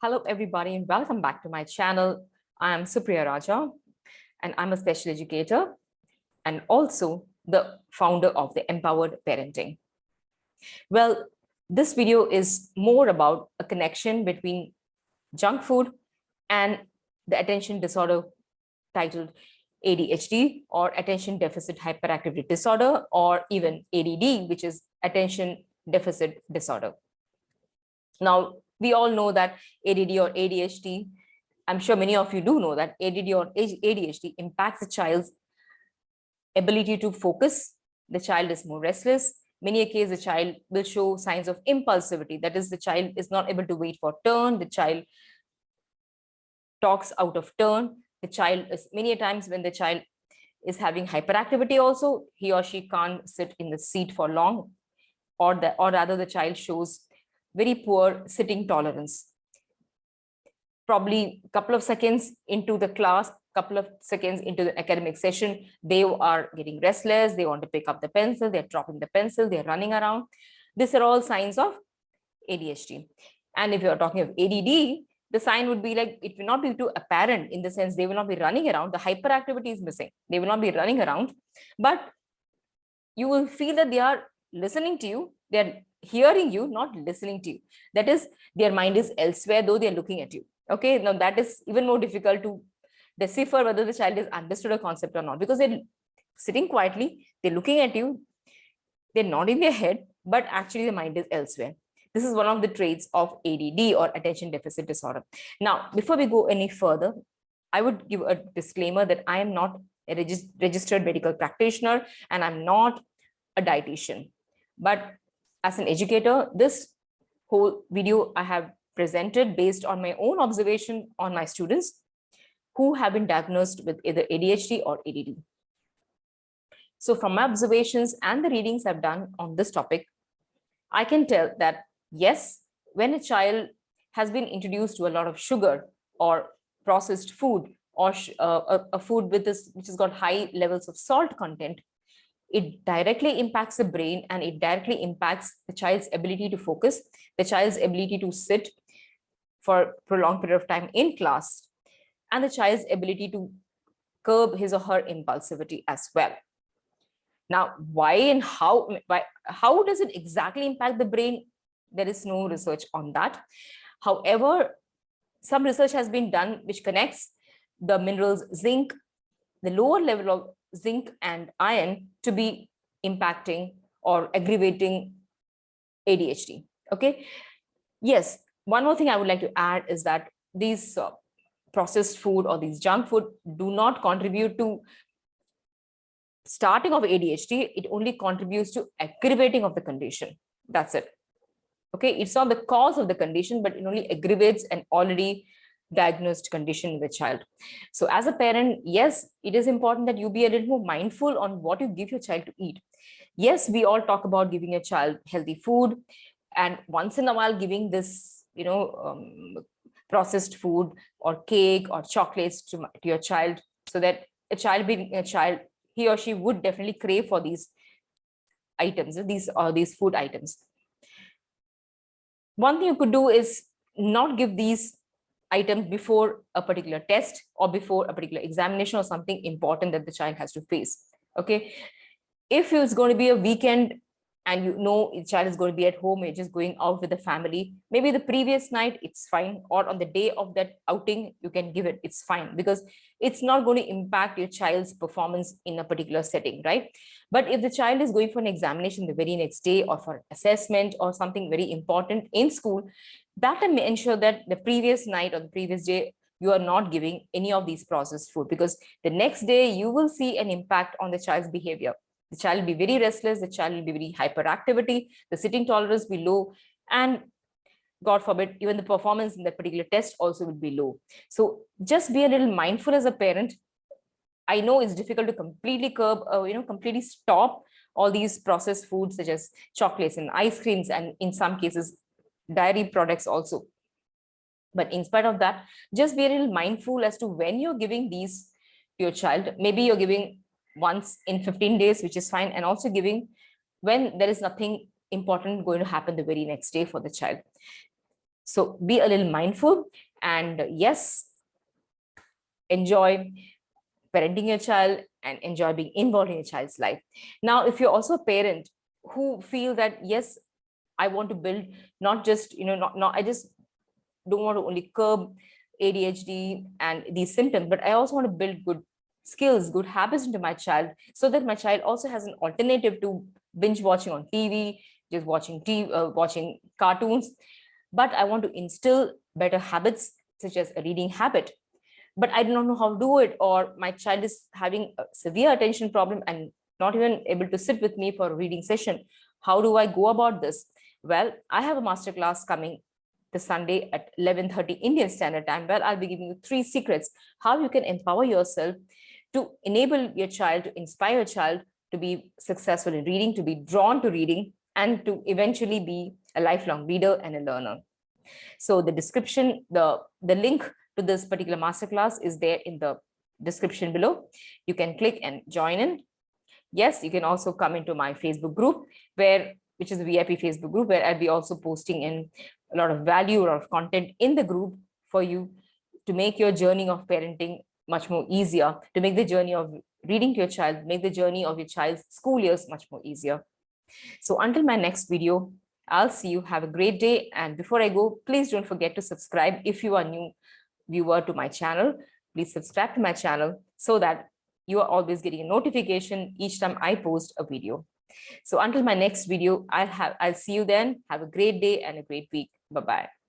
Hello, everybody, and welcome back to my channel. I am Supriya Raja, and I'm a special educator and also the founder of the Empowered Parenting. Well, this video is more about a connection between junk food and the attention disorder titled ADHD or attention deficit hyperactivity disorder, or even ADD, which is attention deficit disorder. Now, we all know that ADD or ADHD, I'm sure many of you do know that ADD or ADHD impacts the child's ability to focus. The child is more restless. Many a case, the child will show signs of impulsivity. That is, the child is not able to wait for turn. The child talks out of turn. The child is many a times when the child is having hyperactivity also, he or she can't sit in the seat for long, or rather the child shows very poor sitting tolerance. Probably a couple of seconds into the class, couple of seconds into the academic session, they are getting restless. They want to pick up the pencil. They're dropping the pencil. They're running around. These are all signs of ADHD. And if you're talking of ADD, the sign would be like, it will not be too apparent in the sense they will not be running around. The hyperactivity is missing. They will not be running around, but you will feel that they are listening to you. They're hearing you, not listening to you. That is, their mind is elsewhere, though they're looking at you. Okay, now that is even more difficult to decipher whether the child has understood a concept or not, because they're sitting quietly, they're looking at you, they're nodding their head, but actually the mind is elsewhere. This is one of the traits of ADD or attention deficit disorder. Now, before we go any further, I would give a disclaimer that I am not a registered medical practitioner and I'm not a dietitian. But as an educator, this whole video I have presented based on my own observation on my students who have been diagnosed with either ADHD or ADD. So from my observations and the readings I've done on this topic, I can tell that yes, when a child has been introduced to a lot of sugar or processed food or a food with this, which has got high levels of salt content, it directly impacts the brain and it directly impacts the child's ability to focus, the child's ability to sit for a prolonged period of time in class, and the child's ability to curb his or her impulsivity as well. Now, why and how does it exactly impact the brain? There is no research on that. However, some research has been done which connects the minerals zinc, the lower level of zinc and iron, to be impacting or aggravating ADHD. Okay. Yes. One more thing I would like to add is that these processed food or these junk food do not contribute to starting of ADHD. It only contributes to aggravating of the condition. That's it. Okay. It's not the cause of the condition, but it only aggravates an already diagnosed condition in the child. So as a parent, yes, it is important that you be a little more mindful on what you give your child to eat. Yes, we all talk about giving a child healthy food and once in a while giving this, processed food or cake or chocolates to your child, so that a child being a child, he or she would definitely crave for these items, these food items. One thing you could do is not give these items before a particular test or before a particular examination or something important that the child has to face. Okay, if it's going to be a weekend and you know the child is going to be at home, you're just going out with the family, maybe the previous night it's fine, or on the day of that outing you can give it, it's fine, because it's not going to impact your child's performance in a particular setting, right? But if the child is going for an examination the very next day or for assessment or something very important in school, that may ensure that the previous night or the previous day you are not giving any of these processed food, because the next day you will see an impact on the child's behavior. The child will be very restless, the child will be very hyperactivity, the sitting tolerance will be low, and God forbid, even the performance in that particular test also will be low. So just be a little mindful as a parent. I know it's difficult to completely curb, completely stop all these processed foods such as chocolates and ice creams, and in some cases, dairy products also. But in spite of that, just be a little mindful as to when you're giving these to your child. Maybe you're giving once in 15 days, which is fine, and also giving when there is nothing important going to happen the very next day for the child. So be a little mindful, and yes, enjoy parenting your child and enjoy being involved in your child's life. Now, if you're also a parent who feel that, yes, I want to build not just, not I just don't want to only curb ADHD and these symptoms, but I also want to build good skills, good habits into my child, so that my child also has an alternative to binge watching on TV, just watching TV, watching cartoons. But I want to instill better habits, such as a reading habit. But I do not know how to do it, or my child is having a severe attention problem and not even able to sit with me for a reading session. How do I go about this? Well, I have a masterclass coming this Sunday at 11:30 Indian Standard Time, where I'll be giving you 3 secrets how you can empower yourself to enable your child, to inspire your child to be successful in reading, to be drawn to reading, and to eventually be a lifelong reader and a learner. So the description, the link to this particular masterclass is there in the description below. You can click and join in. Yes, you can also come into my Facebook group, which is a VIP Facebook group, where I'll be also posting in a lot of value, a lot of content in the group for you to make your journey of parenting much more easier, to make the journey of reading to your child, make the journey of your child's school years much more easier. So until my next video, I'll see you. Have a great day. And before I go, please don't forget to subscribe. If you are a new viewer to my channel, please subscribe to my channel so that you are always getting a notification each time I post a video. So until my next video, I'll see you then. Have a great day and a great week. Bye-bye.